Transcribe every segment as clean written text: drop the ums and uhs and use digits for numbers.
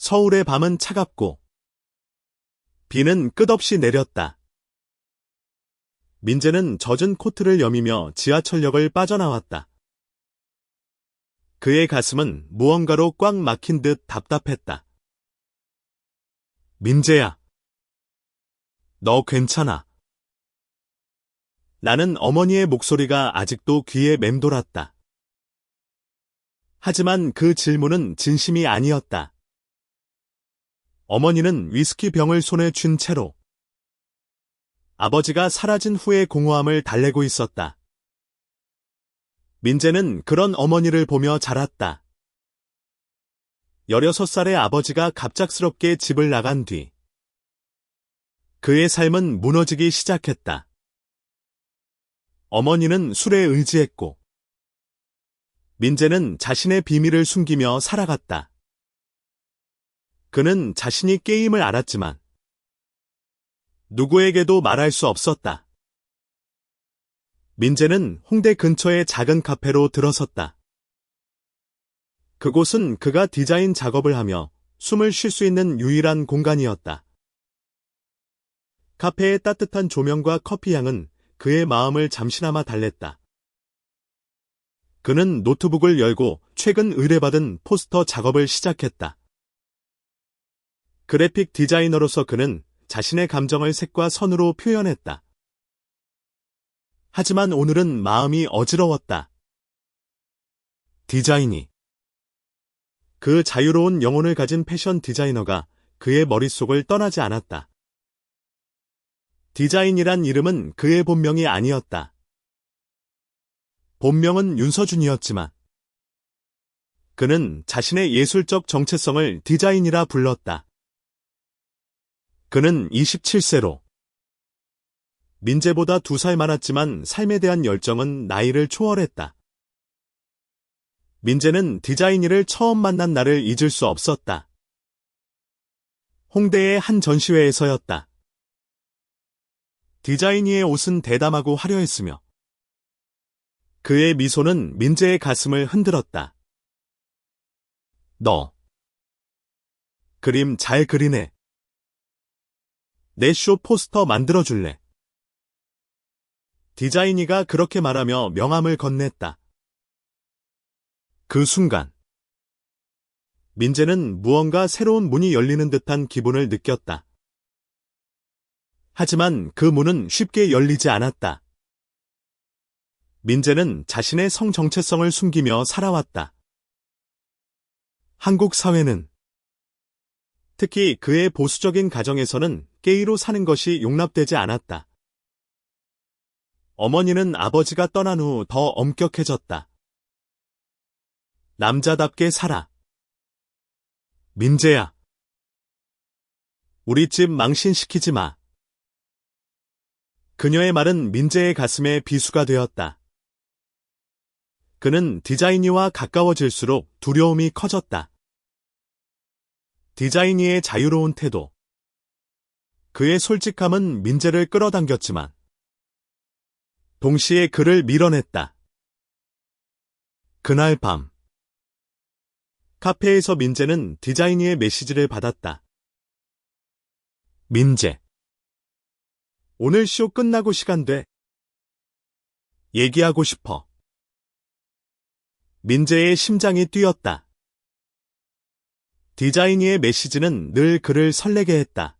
서울의 밤은 차갑고 비는 끝없이 내렸다. 민재는 젖은 코트를 여미며 지하철역을 빠져나왔다. 그의 가슴은 무언가로 꽉 막힌 듯 답답했다. 민재야. 너 괜찮아? 나는 어머니의 목소리가 아직도 귀에 맴돌았다. 하지만 그 질문은 진심이 아니었다. 어머니는 위스키 병을 손에 쥔 채로 아버지가 사라진 후의 공허함을 달래고 있었다. 민재는 그런 어머니를 보며 자랐다. 16살의 아버지가 갑작스럽게 집을 나간 뒤 그의 삶은 무너지기 시작했다. 어머니는 술에 의지했고 민재는 자신의 비밀을 숨기며 살아갔다. 그는 자신이 게임을 알았지만 누구에게도 말할 수 없었다. 민재는 홍대 근처의 작은 카페로 들어섰다. 그곳은 그가 디자인 작업을 하며 숨을 쉴 수 있는 유일한 공간이었다. 카페의 따뜻한 조명과 커피 향은 그의 마음을 잠시나마 달랬다. 그는 노트북을 열고 최근 의뢰받은 포스터 작업을 시작했다. 그래픽 디자이너로서 그는 자신의 감정을 색과 선으로 표현했다. 하지만 오늘은 마음이 어지러웠다. 디자인이. 그 자유로운 영혼을 가진 패션 디자이너가 그의 머릿속을 떠나지 않았다. 디자인이란 이름은 그의 본명이 아니었다. 본명은 윤서준이었지만 그는 자신의 예술적 정체성을 디자인이라 불렀다. 그는 27세로 민재보다 2살 많았지만 삶에 대한 열정은 나이를 초월했다. 민재는 디자인이를 처음 만난 날을 잊을 수 없었다. 홍대의 한 전시회에서였다. 디자이니의 옷은 대담하고 화려했으며 그의 미소는 민재의 가슴을 흔들었다. 너 그림 잘 그리네. 내 쇼 포스터 만들어줄래? 디자이니가 그렇게 말하며 명함을 건넸다. 그 순간 민재는 무언가 새로운 문이 열리는 듯한 기분을 느꼈다. 하지만 그 문은 쉽게 열리지 않았다. 민재는 자신의 성 정체성을 숨기며 살아왔다. 한국 사회는 특히 그의 보수적인 가정에서는 게이로 사는 것이 용납되지 않았다. 어머니는 아버지가 떠난 후 더 엄격해졌다. 남자답게 살아. 민재야. 우리 집 망신시키지 마. 그녀의 말은 민재의 가슴에 비수가 되었다. 그는 디자이니와 가까워질수록 두려움이 커졌다. 디자이니의 자유로운 태도. 그의 솔직함은 민재를 끌어당겼지만 동시에 그를 밀어냈다. 그날 밤 카페에서 민재는 디자이니의 메시지를 받았다. 민재. 오늘 쇼 끝나고 시간 돼. 얘기하고 싶어. 민재의 심장이 뛰었다. 디자이니의 메시지는 늘 그를 설레게 했다.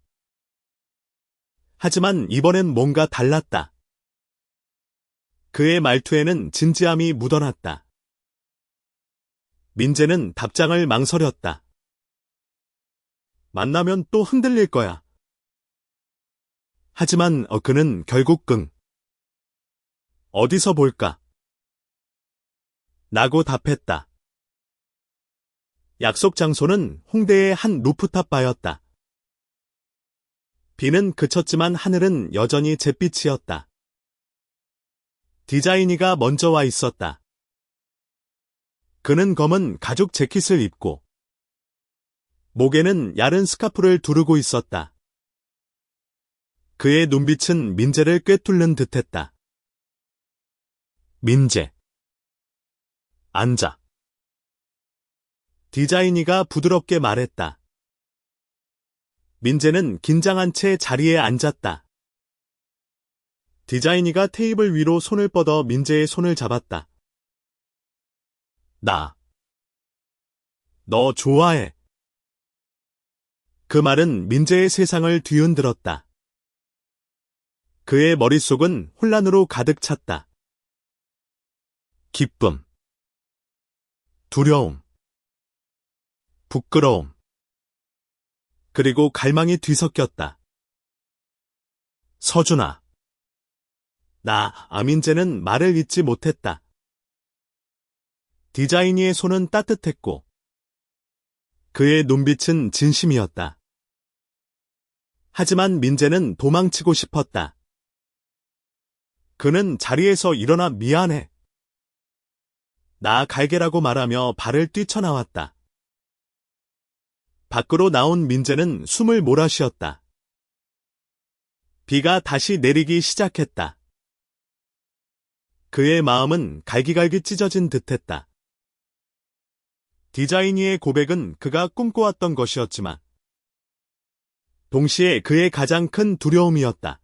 하지만 이번엔 뭔가 달랐다. 그의 말투에는 진지함이 묻어났다. 민재는 답장을 망설였다. 만나면 또 흔들릴 거야. 하지만 그는 결국 어디서 볼까? 라고 답했다. 약속 장소는 홍대의 한 루프탑 바였다. 비는 그쳤지만 하늘은 여전히 잿빛이었다. 디자이니가 먼저 와 있었다. 그는 검은 가죽 재킷을 입고 목에는 얇은 스카프를 두르고 있었다. 그의 눈빛은 민재를 꿰뚫는 듯했다. 민재. 앉아. 디자이니가 부드럽게 말했다. 민재는 긴장한 채 자리에 앉았다. 디자이니가 테이블 위로 손을 뻗어 민재의 손을 잡았다. 너 좋아해. 그 말은 민재의 세상을 뒤흔들었다. 그의 머릿속은 혼란으로 가득 찼다. 기쁨, 두려움, 부끄러움, 그리고 갈망이 뒤섞였다. 서준아. 민재는 말을 잇지 못했다. 디자이니의 손은 따뜻했고 그의 눈빛은 진심이었다. 하지만 민재는 도망치고 싶었다. 그는 자리에서 일어나 미안해. 나 갈게라고 말하며 발을 뛰쳐나왔다. 밖으로 나온 민재는 숨을 몰아쉬었다. 비가 다시 내리기 시작했다. 그의 마음은 갈기갈기 찢어진 듯했다. 디자이니의 고백은 그가 꿈꿔왔던 것이었지만 동시에 그의 가장 큰 두려움이었다.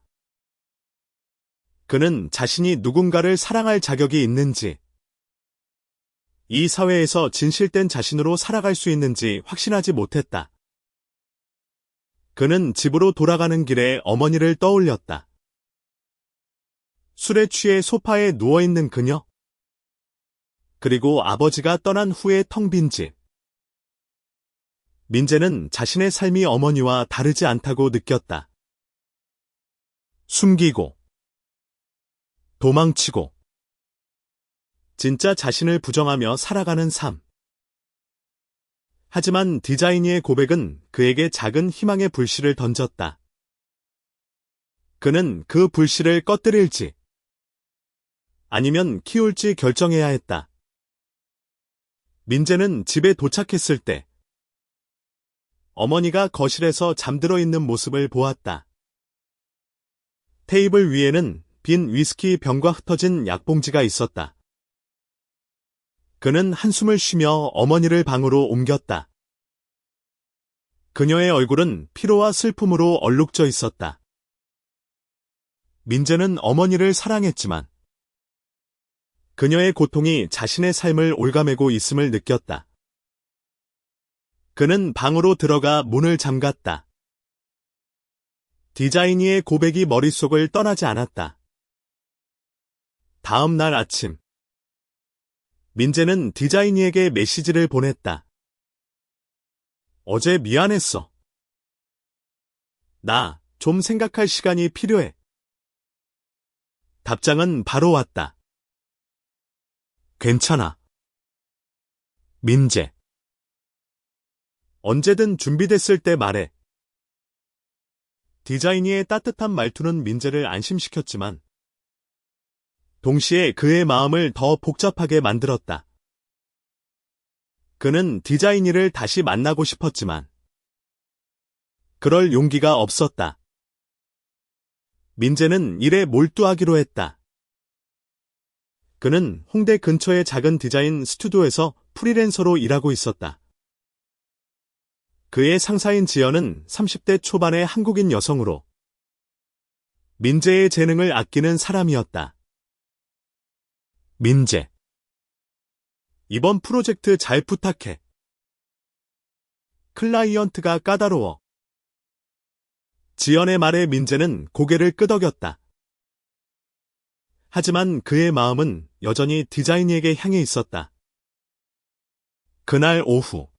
그는 자신이 누군가를 사랑할 자격이 있는지, 이 사회에서 진실된 자신으로 살아갈 수 있는지 확신하지 못했다. 그는 집으로 돌아가는 길에 어머니를 떠올렸다. 술에 취해 소파에 누워있는 그녀, 그리고 아버지가 떠난 후에 텅 빈 집. 민재는 자신의 삶이 어머니와 다르지 않다고 느꼈다. 숨기고, 도망치고, 진짜 자신을 부정하며 살아가는 삶. 하지만 디자이니의 고백은 그에게 작은 희망의 불씨를 던졌다. 그는 그 불씨를 꺼뜨릴지, 아니면 키울지 결정해야 했다. 민재는 집에 도착했을 때 어머니가 거실에서 잠들어 있는 모습을 보았다. 테이블 위에는 빈 위스키 병과 흩어진 약봉지가 있었다. 그는 한숨을 쉬며 어머니를 방으로 옮겼다. 그녀의 얼굴은 피로와 슬픔으로 얼룩져 있었다. 민재는 어머니를 사랑했지만 그녀의 고통이 자신의 삶을 올가매고 있음을 느꼈다. 그는 방으로 들어가 문을 잠갔다. 디자이니의 고백이 머릿속을 떠나지 않았다. 다음 날 아침, 민재는 디자이니에게 메시지를 보냈다. 어제 미안했어. 나 좀 생각할 시간이 필요해. 답장은 바로 왔다. 괜찮아. 민재. 언제든 준비됐을 때 말해. 디자이니의 따뜻한 말투는 민재를 안심시켰지만 동시에 그의 마음을 더 복잡하게 만들었다. 그는 디자이니를 다시 만나고 싶었지만 그럴 용기가 없었다. 민재는 일에 몰두하기로 했다. 그는 홍대 근처의 작은 디자인 스튜디오에서 프리랜서로 일하고 있었다. 그의 상사인 지연은 30대 초반의 한국인 여성으로 민재의 재능을 아끼는 사람이었다. 민재. 이번 프로젝트 잘 부탁해. 클라이언트가 까다로워. 지연의 말에 민재는 고개를 끄덕였다. 하지만 그의 마음은 여전히 디자이니에게 향해 있었다. 그날 오후,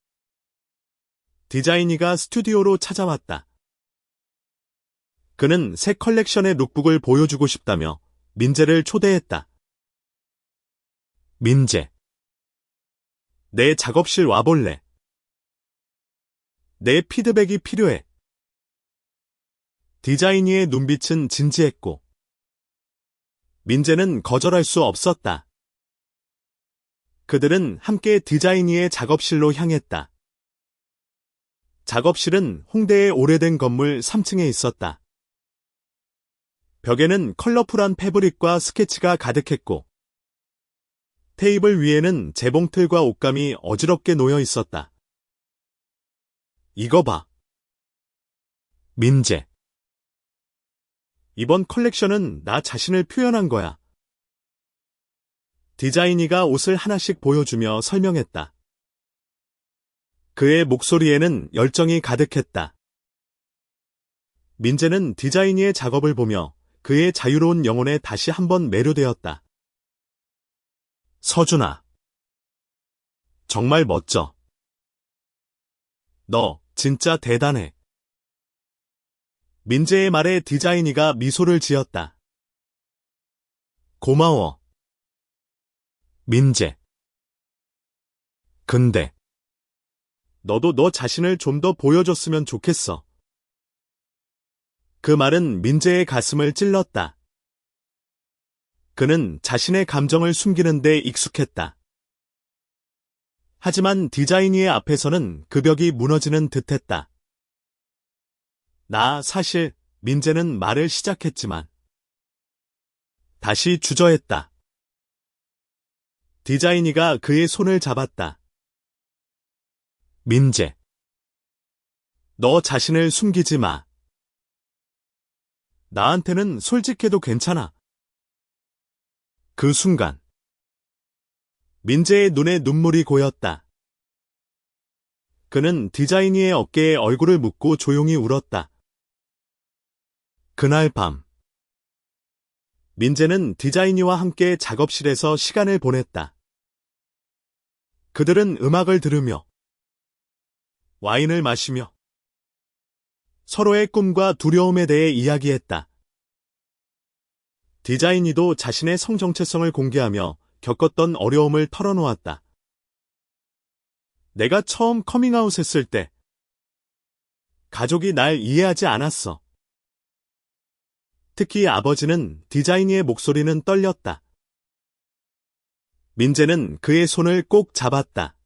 디자이니가 스튜디오로 찾아왔다. 그는 새 컬렉션의 룩북을 보여주고 싶다며 민재를 초대했다. 민재. 내 작업실 와볼래? 내 피드백이 필요해. 디자이니의 눈빛은 진지했고 민재는 거절할 수 없었다. 그들은 함께 디자이니의 작업실로 향했다. 작업실은 홍대의 오래된 건물 3층에 있었다. 벽에는 컬러풀한 패브릭과 스케치가 가득했고 테이블 위에는 재봉틀과 옷감이 어지럽게 놓여 있었다. 이거 봐. 민재. 이번 컬렉션은 나 자신을 표현한 거야. 디자이니가 옷을 하나씩 보여주며 설명했다. 그의 목소리에는 열정이 가득했다. 민재는 디자이니의 작업을 보며 그의 자유로운 영혼에 다시 한번 매료되었다. 서준아. 정말 멋져. 너 진짜 대단해. 민재의 말에 디자이니가 미소를 지었다. 고마워. 민재. 근데 너도 너 자신을 좀 더 보여줬으면 좋겠어. 그 말은 민재의 가슴을 찔렀다. 그는 자신의 감정을 숨기는 데 익숙했다. 하지만 디자이니의 앞에서는 그 벽이 무너지는 듯했다. 나 사실 민재는 말을 시작했지만 다시 주저했다. 디자이니가 그의 손을 잡았다. 민재. 너 자신을 숨기지 마. 나한테는 솔직해도 괜찮아. 그 순간 민재의 눈에 눈물이 고였다. 그는 디자이니의 어깨에 얼굴을 묻고 조용히 울었다. 그날 밤 민재는 디자이니와 함께 작업실에서 시간을 보냈다. 그들은 음악을 들으며 와인을 마시며 서로의 꿈과 두려움에 대해 이야기했다. 디자이니도 자신의 성정체성을 공개하며 겪었던 어려움을 털어놓았다. 내가 처음 커밍아웃 했을 때 가족이 날 이해하지 않았어. 특히 아버지는. 디자이니의 목소리는 떨렸다. 민재는 그의 손을 꼭 잡았다.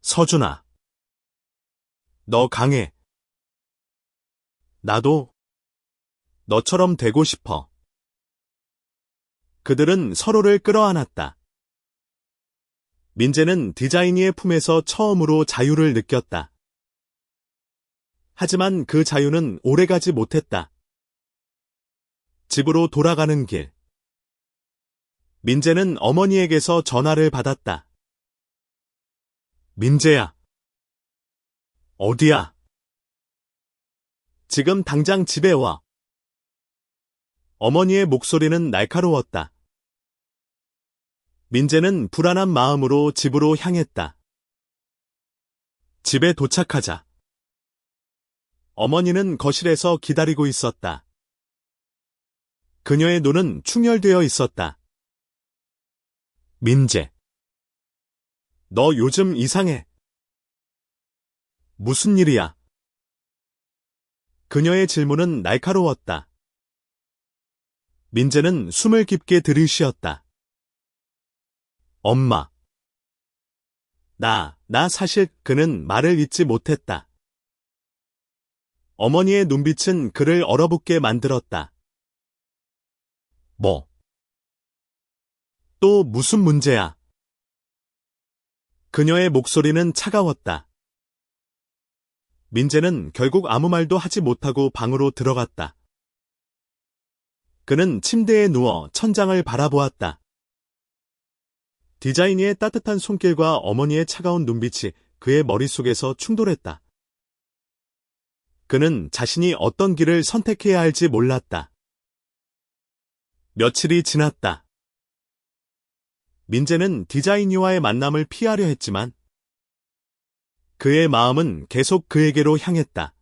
서준아. 너 강해. 나도 너처럼 되고 싶어. 그들은 서로를 끌어안았다. 민재는 디자이니의 품에서 처음으로 자유를 느꼈다. 하지만 그 자유는 오래가지 못했다. 집으로 돌아가는 길. 민재는 어머니에게서 전화를 받았다. 민재야. 어디야? 지금 당장 집에 와. 어머니의 목소리는 날카로웠다. 민재는 불안한 마음으로 집으로 향했다. 집에 도착하자 어머니는 거실에서 기다리고 있었다. 그녀의 눈은 충혈되어 있었다. 민재. 너 요즘 이상해. 무슨 일이야? 그녀의 질문은 날카로웠다. 민재는 숨을 깊게 들이쉬었다. 엄마. 나 사실. 그는 말을 잇지 못했다. 어머니의 눈빛은 그를 얼어붙게 만들었다. 뭐? 또 무슨 문제야? 그녀의 목소리는 차가웠다. 민재는 결국 아무 말도 하지 못하고 방으로 들어갔다. 그는 침대에 누워 천장을 바라보았다. 디자이니의 따뜻한 손길과 어머니의 차가운 눈빛이 그의 머릿속에서 충돌했다. 그는 자신이 어떤 길을 선택해야 할지 몰랐다. 며칠이 지났다. 민재는 디자이니와의 만남을 피하려 했지만 그의 마음은 계속 그에게로 향했다.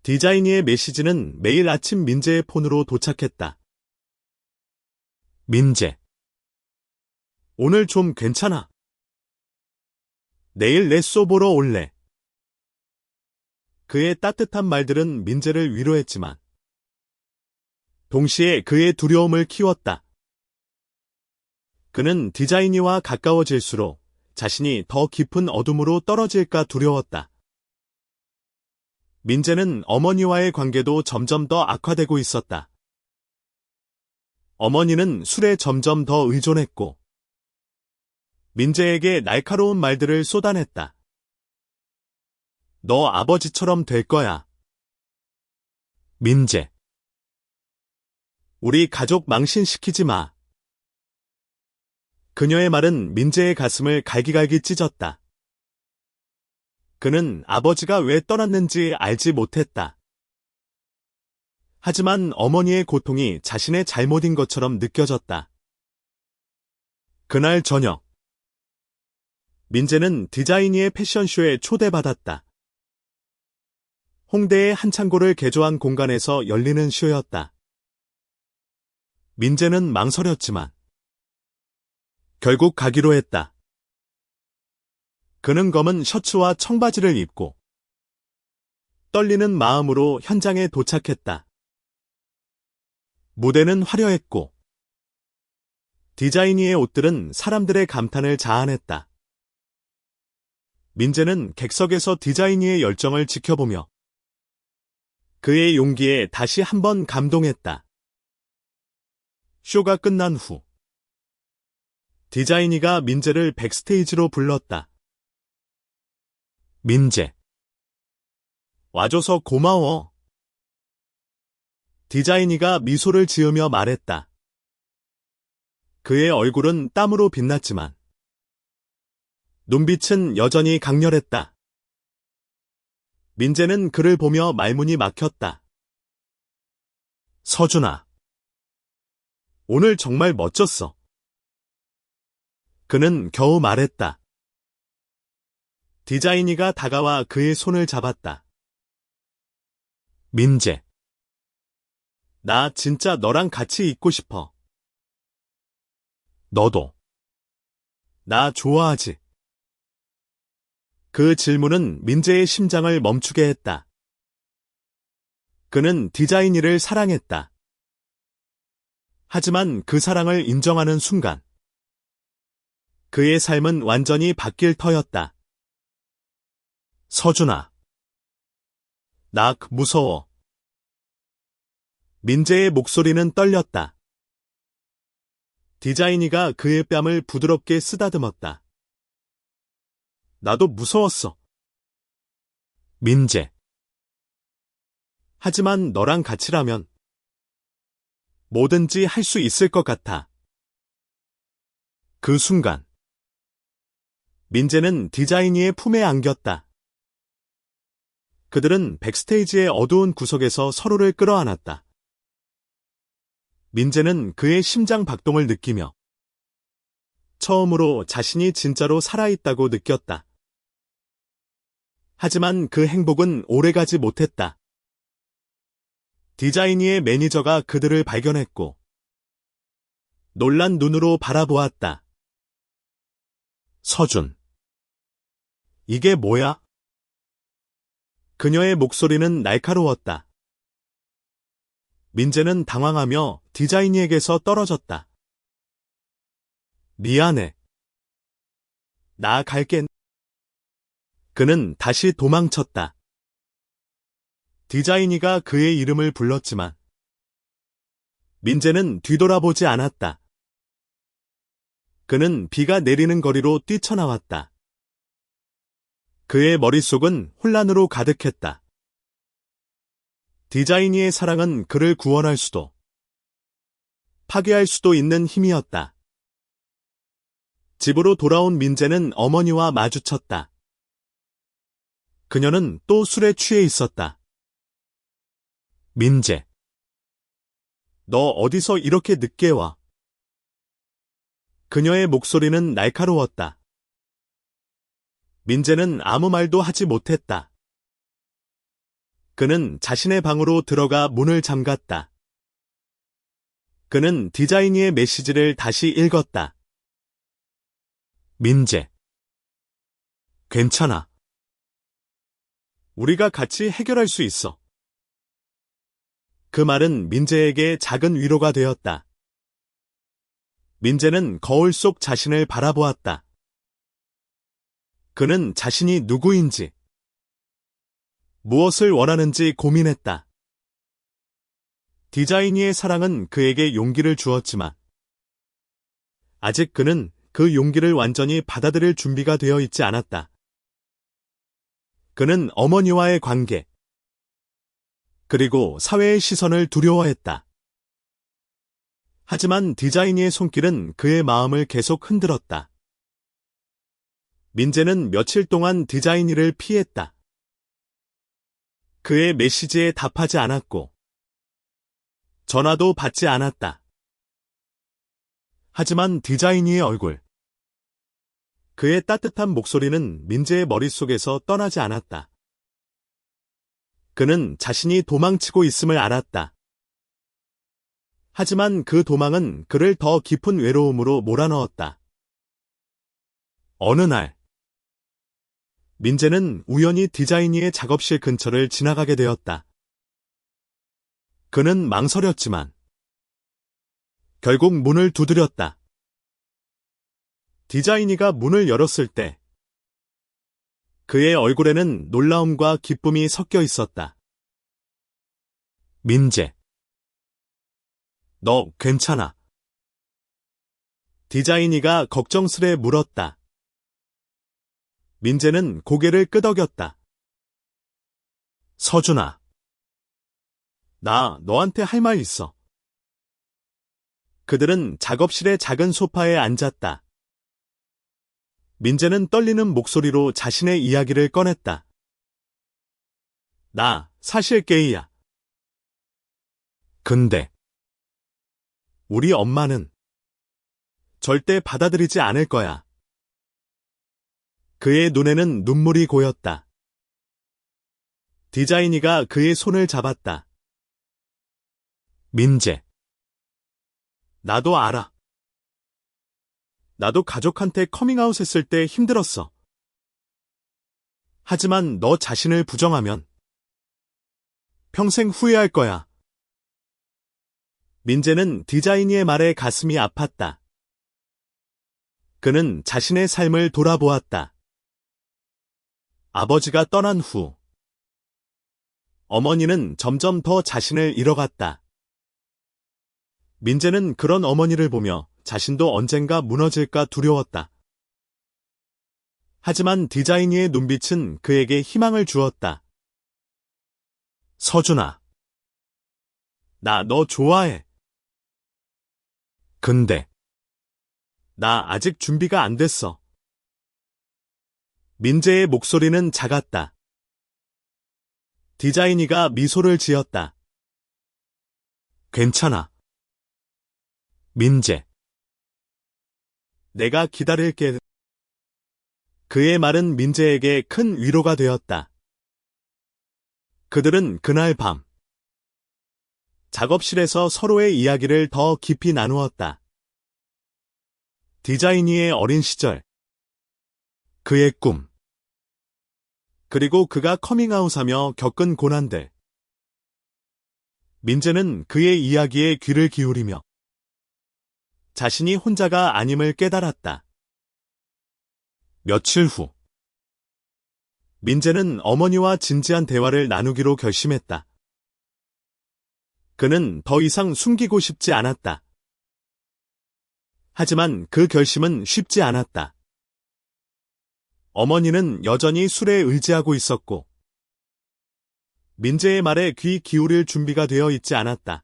디자이니의 메시지는 매일 아침 민재의 폰으로 도착했다. 민재. 오늘 좀 괜찮아. 내일 레쏘 보러 올래. 그의 따뜻한 말들은 민재를 위로했지만 동시에 그의 두려움을 키웠다. 그는 디자이니와 가까워질수록 자신이 더 깊은 어둠으로 떨어질까 두려웠다. 민재는 어머니와의 관계도 점점 더 악화되고 있었다. 어머니는 술에 점점 더 의존했고 민재에게 날카로운 말들을 쏟아냈다. 너 아버지처럼 될 거야. 민재. 우리 가족 망신시키지 마. 그녀의 말은 민재의 가슴을 갈기갈기 찢었다. 그는 아버지가 왜 떠났는지 알지 못했다. 하지만 어머니의 고통이 자신의 잘못인 것처럼 느껴졌다. 그날 저녁, 민재는 디자이니의 패션쇼에 초대받았다. 홍대의 한 창고를 개조한 공간에서 열리는 쇼였다. 민재는 망설였지만 결국 가기로 했다. 그는 검은 셔츠와 청바지를 입고 떨리는 마음으로 현장에 도착했다. 무대는 화려했고 디자이니의 옷들은 사람들의 감탄을 자아냈다. 민재는 객석에서 디자이니의 열정을 지켜보며 그의 용기에 다시 한번 감동했다. 쇼가 끝난 후 디자이니가 민재를 백스테이지로 불렀다. 민재. 와줘서 고마워. 디자이니가 미소를 지으며 말했다. 그의 얼굴은 땀으로 빛났지만 눈빛은 여전히 강렬했다. 민재는 그를 보며 말문이 막혔다. 서준아. 오늘 정말 멋졌어. 그는 겨우 말했다. 디자이니가 다가와 그의 손을 잡았다. 민재. 나 진짜 너랑 같이 있고 싶어. 너도. 나 좋아하지? 그 질문은 민재의 심장을 멈추게 했다. 그는 디자이니를 사랑했다. 하지만 그 사랑을 인정하는 순간 그의 삶은 완전히 바뀔 터였다. 서준아. 나 무서워. 민재의 목소리는 떨렸다. 디자이니가 그의 뺨을 부드럽게 쓰다듬었다. 나도 무서웠어. 민재. 하지만 너랑 같이라면 뭐든지 할 수 있을 것 같아. 그 순간 민재는 디자이니의 품에 안겼다. 그들은 백스테이지의 어두운 구석에서 서로를 끌어안았다. 민재는 그의 심장 박동을 느끼며 처음으로 자신이 진짜로 살아있다고 느꼈다. 하지만 그 행복은 오래가지 못했다. 디자이니의 매니저가 그들을 발견했고 놀란 눈으로 바라보았다. 서준. 이게 뭐야? 그녀의 목소리는 날카로웠다. 민재는 당황하며 디자이니에게서 떨어졌다. 미안해. 나 갈게. 그는 다시 도망쳤다. 디자이니가 그의 이름을 불렀지만 민재는 뒤돌아보지 않았다. 그는 비가 내리는 거리로 뛰쳐나왔다. 그의 머릿속은 혼란으로 가득했다. 디자이니의 사랑은 그를 구원할 수도 파괴할 수도 있는 힘이었다. 집으로 돌아온 민재는 어머니와 마주쳤다. 그녀는 또 술에 취해 있었다. 민재. 너 어디서 이렇게 늦게 와? 그녀의 목소리는 날카로웠다. 민재는 아무 말도 하지 못했다. 그는 자신의 방으로 들어가 문을 잠갔다. 그는 디자이니의 메시지를 다시 읽었다. 민재. 괜찮아. 우리가 같이 해결할 수 있어. 그 말은 민재에게 작은 위로가 되었다. 민재는 거울 속 자신을 바라보았다. 그는 자신이 누구인지, 무엇을 원하는지 고민했다. 디자이니의 사랑은 그에게 용기를 주었지만 아직 그는 그 용기를 완전히 받아들일 준비가 되어 있지 않았다. 그는 어머니와의 관계, 그리고 사회의 시선을 두려워했다. 하지만 디자이니의 손길은 그의 마음을 계속 흔들었다. 민재는 며칠 동안 디자이니를 피했다. 그의 메시지에 답하지 않았고, 전화도 받지 않았다. 하지만 디자이니의 얼굴, 그의 따뜻한 목소리는 민재의 머릿속에서 떠나지 않았다. 그는 자신이 도망치고 있음을 알았다. 하지만 그 도망은 그를 더 깊은 외로움으로 몰아넣었다. 어느 날, 민재는 우연히 디자이니의 작업실 근처를 지나가게 되었다. 그는 망설였지만 결국 문을 두드렸다. 디자이니가 문을 열었을 때 그의 얼굴에는 놀라움과 기쁨이 섞여 있었다. 민재, 너 괜찮아? 디자이니가 걱정스레 물었다. 민재는 고개를 끄덕였다. 서준아, 나 너한테 할 말 있어. 그들은 작업실의 작은 소파에 앉았다. 민재는 떨리는 목소리로 자신의 이야기를 꺼냈다. 나 사실 게이야. 근데 우리 엄마는 절대 받아들이지 않을 거야. 그의 눈에는 눈물이 고였다. 디자이니가 그의 손을 잡았다. 민재, 나도 알아. 나도 가족한테 커밍아웃 했을 때 힘들었어. 하지만 너 자신을 부정하면 평생 후회할 거야. 민재는 디자이니의 말에 가슴이 아팠다. 그는 자신의 삶을 돌아보았다. 아버지가 떠난 후 어머니는 점점 더 자신을 잃어갔다. 민재는 그런 어머니를 보며 자신도 언젠가 무너질까 두려웠다. 하지만 디자이니의 눈빛은 그에게 희망을 주었다. 서준아, 나 너 좋아해. 근데 나 아직 준비가 안 됐어. 민재의 목소리는 작았다. 디자이니가 미소를 지었다. 괜찮아. 민재, 내가 기다릴게. 그의 말은 민재에게 큰 위로가 되었다. 그들은 그날 밤 작업실에서 서로의 이야기를 더 깊이 나누었다. 디자이니의 어린 시절, 그의 꿈, 그리고 그가 커밍아웃하며 겪은 고난들. 민재는 그의 이야기에 귀를 기울이며 자신이 혼자가 아님을 깨달았다. 며칠 후, 민재는 어머니와 진지한 대화를 나누기로 결심했다. 그는 더 이상 숨기고 싶지 않았다. 하지만 그 결심은 쉽지 않았다. 어머니는 여전히 술에 의지하고 있었고, 민재의 말에 귀 기울일 준비가 되어 있지 않았다.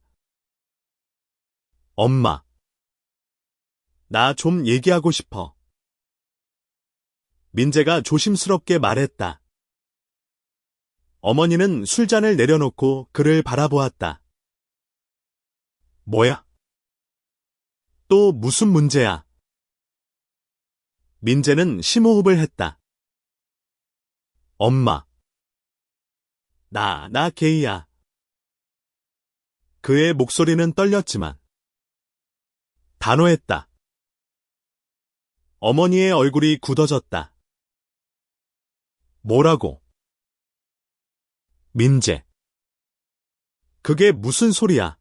엄마, 나 좀 얘기하고 싶어. 민재가 조심스럽게 말했다. 어머니는 술잔을 내려놓고 그를 바라보았다. 뭐야? 또 무슨 문제야? 민재는 심호흡을 했다. 엄마, 나 게이야. 그의 목소리는 떨렸지만 단호했다. 어머니의 얼굴이 굳어졌다. 뭐라고? 민재, 그게 무슨 소리야?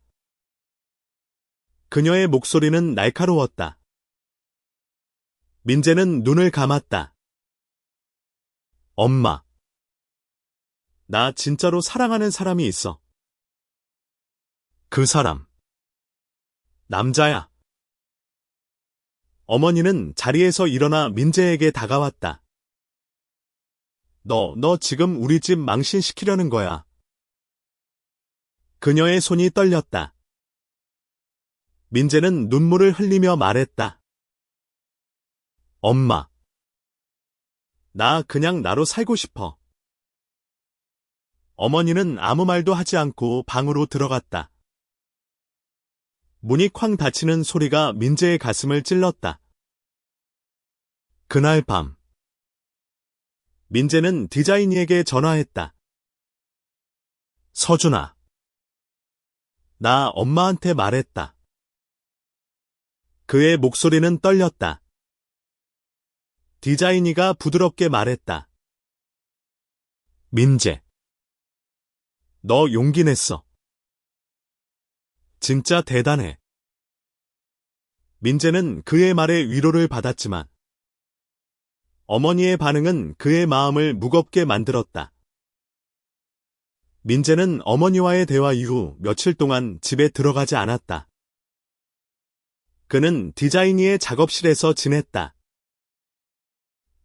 그녀의 목소리는 날카로웠다. 민재는 눈을 감았다. 엄마, 나 진짜로 사랑하는 사람이 있어. 그 사람, 남자야. 어머니는 자리에서 일어나 민재에게 다가왔다. 너 지금 우리 집 망신시키려는 거야. 그녀의 손이 떨렸다. 민재는 눈물을 흘리며 말했다. 엄마. 나 그냥 나로 살고 싶어. 어머니는 아무 말도 하지 않고 방으로 들어갔다. 문이 쾅 닫히는 소리가 민재의 가슴을 찔렀다. 그날 밤, 민재는 디자이니에게 전화했다. 서준아. 나 엄마한테 말했다. 그의 목소리는 떨렸다. 디자이니가 부드럽게 말했다. 민재. 너 용기 냈어. 진짜 대단해. 민재는 그의 말에 위로를 받았지만 어머니의 반응은 그의 마음을 무겁게 만들었다. 민재는 어머니와의 대화 이후 며칠 동안 집에 들어가지 않았다. 그는 디자이니의 작업실에서 지냈다.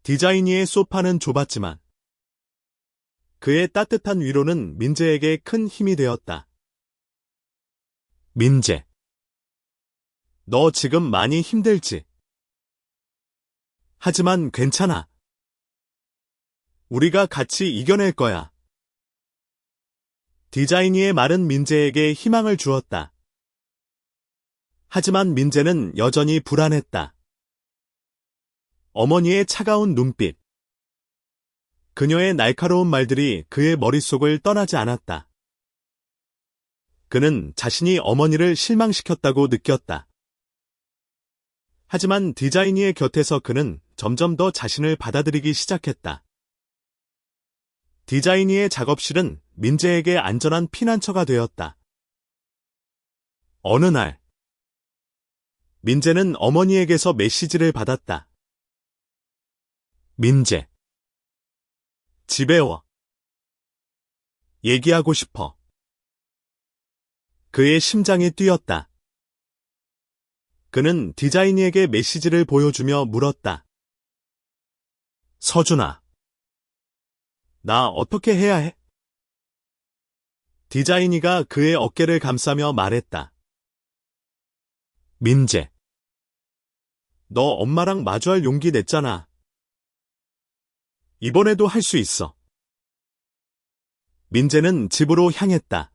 디자이니의 소파는 좁았지만 그의 따뜻한 위로는 민재에게 큰 힘이 되었다. 민재. 너 지금 많이 힘들지? 하지만 괜찮아. 우리가 같이 이겨낼 거야. 디자이니의 말은 민재에게 희망을 주었다. 하지만 민재는 여전히 불안했다. 어머니의 차가운 눈빛. 그녀의 날카로운 말들이 그의 머릿속을 떠나지 않았다. 그는 자신이 어머니를 실망시켰다고 느꼈다. 하지만 디자이니의 곁에서 그는 점점 더 자신을 받아들이기 시작했다. 디자이니의 작업실은 민재에게 안전한 피난처가 되었다. 어느 날, 민재는 어머니에게서 메시지를 받았다. 민재. 집에 와. 얘기하고 싶어. 그의 심장이 뛰었다. 그는 디자이니에게 메시지를 보여주며 물었다. 서준아. 나 어떻게 해야 해? 디자이니가 그의 어깨를 감싸며 말했다. 민재. 너 엄마랑 마주할 용기 냈잖아. 이번에도 할 수 있어. 민재는 집으로 향했다.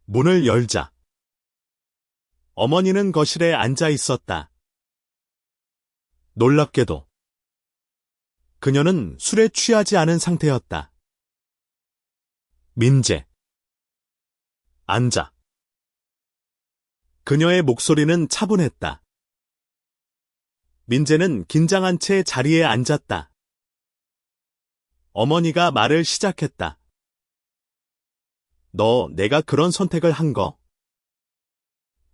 문을 열자. 어머니는 거실에 앉아 있었다. 놀랍게도 그녀는 술에 취하지 않은 상태였다. 민재. 앉아. 그녀의 목소리는 차분했다. 민재는 긴장한 채 자리에 앉았다. 어머니가 말을 시작했다. 너 내가 그런 선택을 한 거?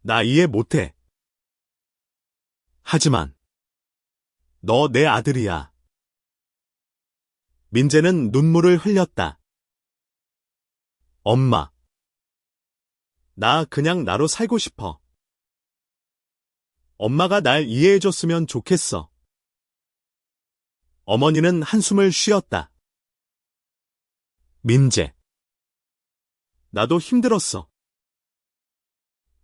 나 이해 못해. 하지만 너 내 아들이야. 민재는 눈물을 흘렸다. 엄마. 나 그냥 나로 살고 싶어. 엄마가 날 이해해줬으면 좋겠어. 어머니는 한숨을 쉬었다. 민재. 나도 힘들었어.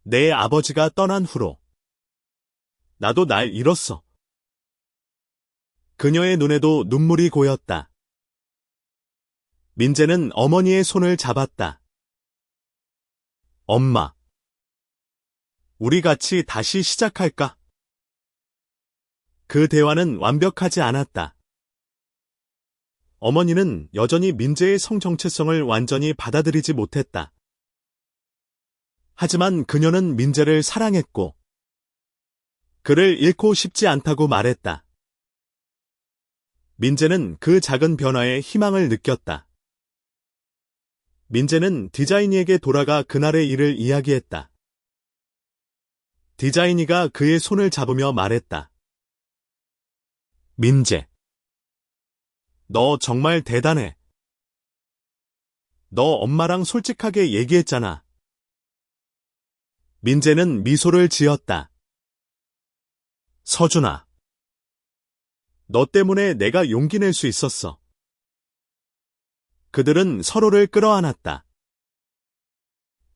내 아버지가 떠난 후로 나도 날 잃었어. 그녀의 눈에도 눈물이 고였다. 민재는 어머니의 손을 잡았다. 엄마. 우리 같이 다시 시작할까? 그 대화는 완벽하지 않았다. 어머니는 여전히 민재의 성 정체성을 완전히 받아들이지 못했다. 하지만 그녀는 민재를 사랑했고 그를 잃고 싶지 않다고 말했다. 민재는 그 작은 변화에 희망을 느꼈다. 민재는 디자이니에게 돌아가 그날의 일을 이야기했다. 디자이니가 그의 손을 잡으며 말했다. 민재. 너 정말 대단해. 너 엄마랑 솔직하게 얘기했잖아. 민재는 미소를 지었다. 서준아. 너 때문에 내가 용기 낼 수 있었어. 그들은 서로를 끌어안았다.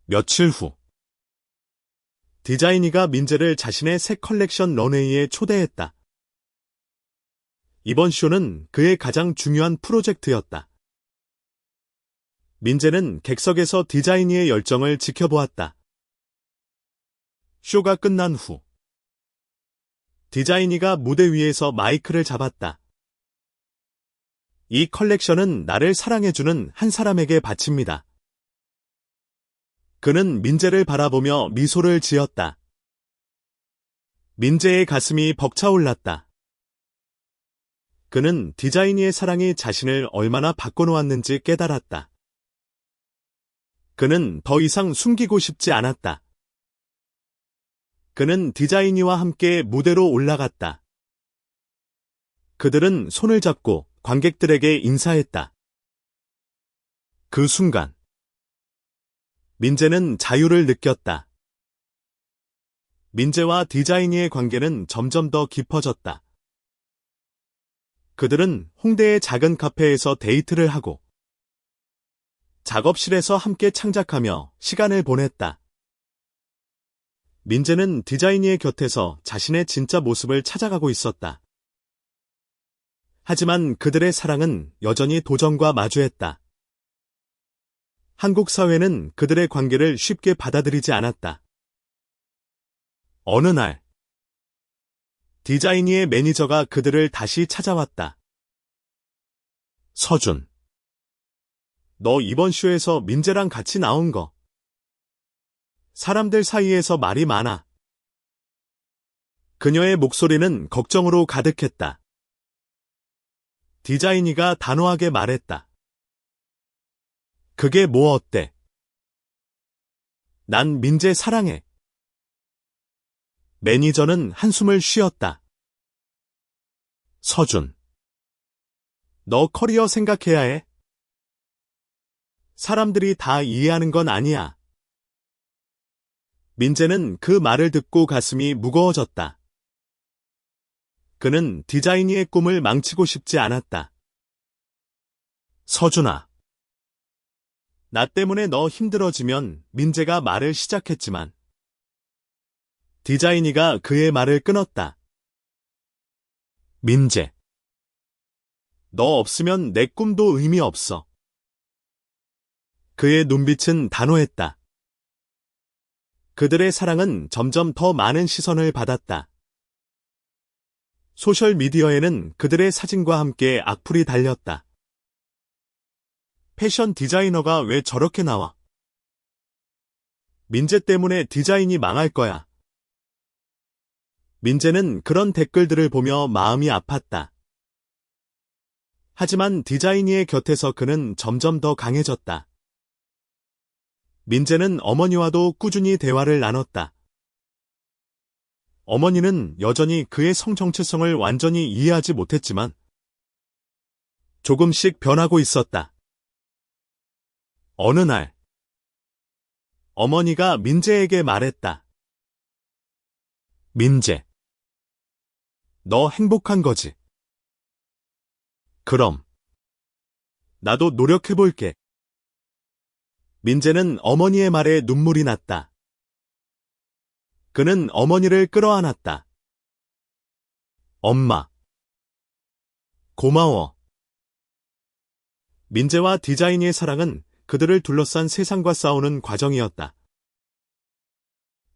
며칠 후, 디자이니가 민재를 자신의 새 컬렉션 런웨이에 초대했다. 이번 쇼는 그의 가장 중요한 프로젝트였다. 민재는 객석에서 디자이니의 열정을 지켜보았다. 쇼가 끝난 후, 디자이니가 무대 위에서 마이크를 잡았다. 이 컬렉션은 나를 사랑해주는 한 사람에게 바칩니다. 그는 민재를 바라보며 미소를 지었다. 민재의 가슴이 벅차올랐다. 그는 디자이니의 사랑이 자신을 얼마나 바꿔놓았는지 깨달았다. 그는 더 이상 숨기고 싶지 않았다. 그는 디자이니와 함께 무대로 올라갔다. 그들은 손을 잡고 관객들에게 인사했다. 그 순간, 민재는 자유를 느꼈다. 민재와 디자이니의 관계는 점점 더 깊어졌다. 그들은 홍대의 작은 카페에서 데이트를 하고 작업실에서 함께 창작하며 시간을 보냈다. 민재는 디자이니의 곁에서 자신의 진짜 모습을 찾아가고 있었다. 하지만 그들의 사랑은 여전히 도전과 마주했다. 한국 사회는 그들의 관계를 쉽게 받아들이지 않았다. 어느 날, 디자이니의 매니저가 그들을 다시 찾아왔다. 서준, 너 이번 쇼에서 민재랑 같이 나온 거. 사람들 사이에서 말이 많아. 그녀의 목소리는 걱정으로 가득했다. 디자이니가 단호하게 말했다. 그게 뭐 어때? 난 민재 사랑해. 매니저는 한숨을 쉬었다. 서준, 너 커리어 생각해야 해. 사람들이 다 이해하는 건 아니야. 민재는 그 말을 듣고 가슴이 무거워졌다. 그는 디자이니의 꿈을 망치고 싶지 않았다. 서준아, 나 때문에 너 힘들어지면 민재가 말을 시작했지만 디자이니가 그의 말을 끊었다. 민재, 너 없으면 내 꿈도 의미 없어. 그의 눈빛은 단호했다. 그들의 사랑은 점점 더 많은 시선을 받았다. 소셜미디어에는 그들의 사진과 함께 악플이 달렸다. 패션 디자이너가 왜 저렇게 나와? 민재 때문에 디자인이 망할 거야. 민재는 그런 댓글들을 보며 마음이 아팠다. 하지만 디자이니의 곁에서 그는 점점 더 강해졌다. 민재는 어머니와도 꾸준히 대화를 나눴다. 어머니는 여전히 그의 성 정체성을 완전히 이해하지 못했지만 조금씩 변하고 있었다. 어느 날, 어머니가 민재에게 말했다. 민재, 너 행복한 거지? 그럼 나도 노력해볼게. 민재는 어머니의 말에 눈물이 났다. 그는 어머니를 끌어안았다. 엄마, 고마워. 민재와 디자이니의 사랑은 그들을 둘러싼 세상과 싸우는 과정이었다.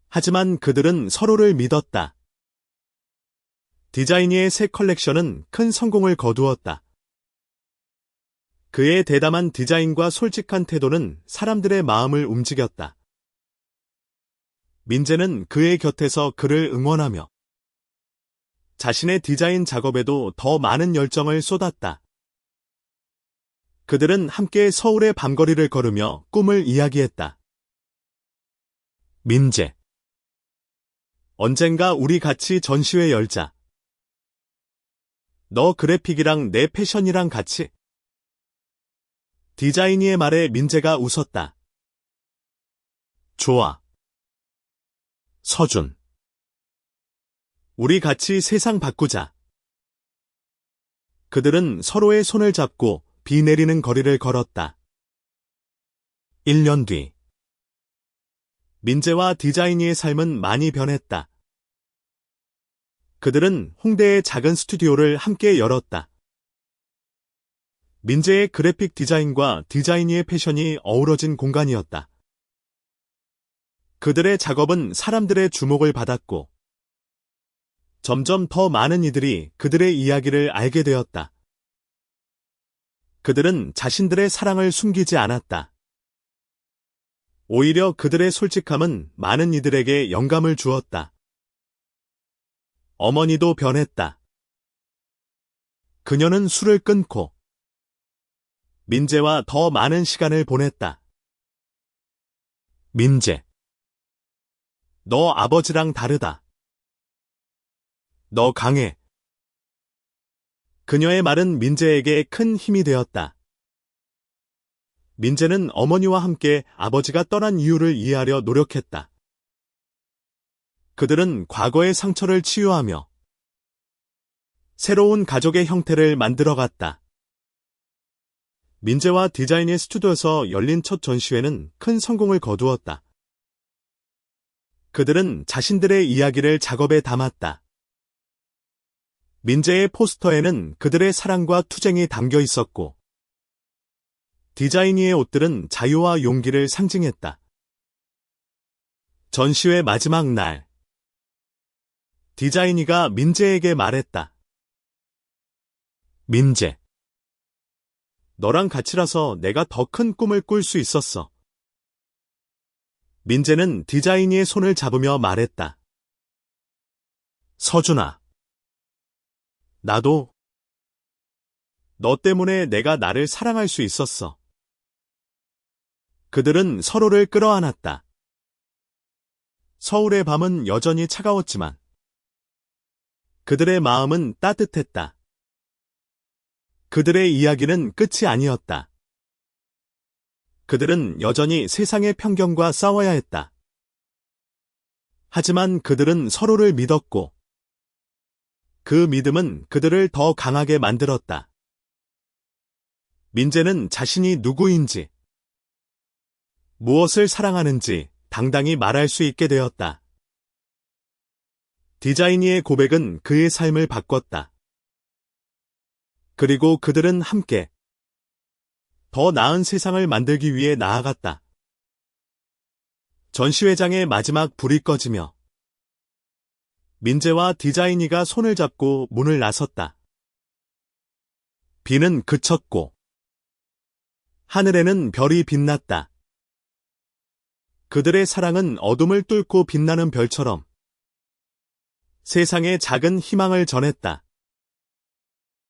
하지만 그들은 서로를 믿었다. 디자이니의 새 컬렉션은 큰 성공을 거두었다. 그의 대담한 디자인과 솔직한 태도는 사람들의 마음을 움직였다. 민재는 그의 곁에서 그를 응원하며 자신의 디자인 작업에도 더 많은 열정을 쏟았다. 그들은 함께 서울의 밤거리를 걸으며 꿈을 이야기했다. 민재, 언젠가 우리 같이 전시회 열자. 너 그래픽이랑 내 패션이랑 같이. 디자이니의 말에 민재가 웃었다. 좋아. 서준, 우리 같이 세상 바꾸자. 그들은 서로의 손을 잡고 비 내리는 거리를 걸었다. 1년 뒤. 민재와 디자이니의 삶은 많이 변했다. 그들은 홍대의 작은 스튜디오를 함께 열었다. 민재의 그래픽 디자인과 디자이니의 패션이 어우러진 공간이었다. 그들의 작업은 사람들의 주목을 받았고, 점점 더 많은 이들이 그들의 이야기를 알게 되었다. 그들은 자신들의 사랑을 숨기지 않았다. 오히려 그들의 솔직함은 많은 이들에게 영감을 주었다. 어머니도 변했다. 그녀는 술을 끊고 민재와 더 많은 시간을 보냈다. 민재. 너 아버지랑 다르다. 너 강해. 그녀의 말은 민재에게 큰 힘이 되었다. 민재는 어머니와 함께 아버지가 떠난 이유를 이해하려 노력했다. 그들은 과거의 상처를 치유하며 새로운 가족의 형태를 만들어갔다. 민재와 디자인의 스튜디오에서 열린 첫 전시회는 큰 성공을 거두었다. 그들은 자신들의 이야기를 작업에 담았다. 민재의 포스터에는 그들의 사랑과 투쟁이 담겨 있었고, 디자이니의 옷들은 자유와 용기를 상징했다. 전시회 마지막 날, 디자이니가 민재에게 말했다. 민재. 너랑 같이라서 내가 더 큰 꿈을 꿀 수 있었어. 민재는 디자이니의 손을 잡으며 말했다. 서준아. 나도. 너 때문에 내가 나를 사랑할 수 있었어. 그들은 서로를 끌어안았다. 서울의 밤은 여전히 차가웠지만 그들의 마음은 따뜻했다. 그들의 이야기는 끝이 아니었다. 그들은 여전히 세상의 편견과 싸워야 했다. 하지만 그들은 서로를 믿었고, 그 믿음은 그들을 더 강하게 만들었다. 민재는 자신이 누구인지, 무엇을 사랑하는지 당당히 말할 수 있게 되었다. 디자이니의 고백은 그의 삶을 바꿨다. 그리고 그들은 함께 더 나은 세상을 만들기 위해 나아갔다. 전시회장의 마지막 불이 꺼지며 민재와 디자이니가 손을 잡고 문을 나섰다. 비는 그쳤고 하늘에는 별이 빛났다. 그들의 사랑은 어둠을 뚫고 빛나는 별처럼 세상에 작은 희망을 전했다.